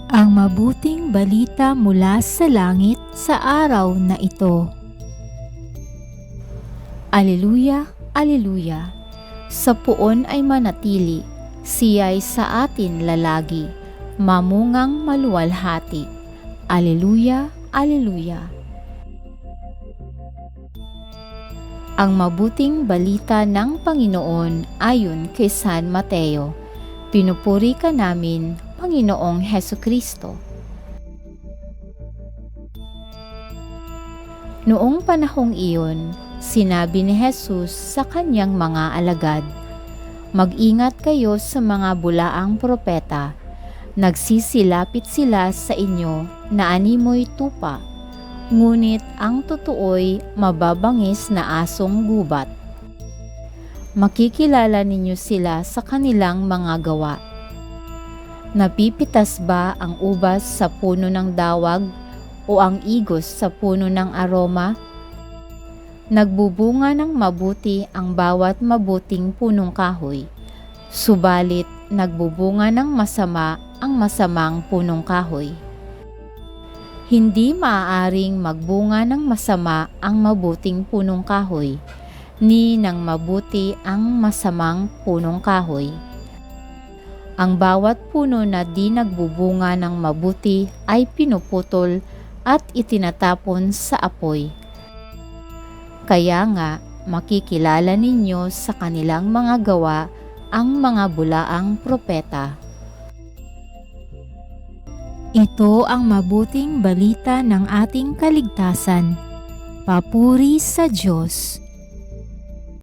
Ang mabuting balita mula sa langit sa araw na ito. Aleluya, aleluya. Sa puon ay manatili, siya'y sa atin lalagi, mamungang maluwalhati. Aleluya, aleluya. Ang mabuting balita ng Panginoon ayon kay San Mateo. Pinupuri ka namin, Panginoong Hesukristo. Noong panahong iyon, sinabi ni Jesus sa kanyang mga alagad, "Mag-ingat kayo sa mga bulaang propeta. Nagsisilapit sila sa inyo na animoy tupa, ngunit ang totoo'y mababangis na asong gubat. Makikilala ninyo sila sa kanilang mga gawa. Napipitas ba ang ubas sa puno ng dawag o ang igos sa puno ng aroma? Nagbubunga ng mabuti ang bawat mabuting punong kahoy, subalit nagbubunga ng masama ang masamang punong kahoy. Hindi maaaring magbunga ng masama ang mabuting punong kahoy, ni ng mabuti ang masamang punong kahoy. Ang bawat puno na di nagbubunga ng mabuti ay pinuputol at itinatapon sa apoy. Kaya nga, makikilala ninyo sa kanilang mga gawa ang mga bulaang propeta." Ito ang mabuting balita ng ating kaligtasan. Papuri sa Diyos.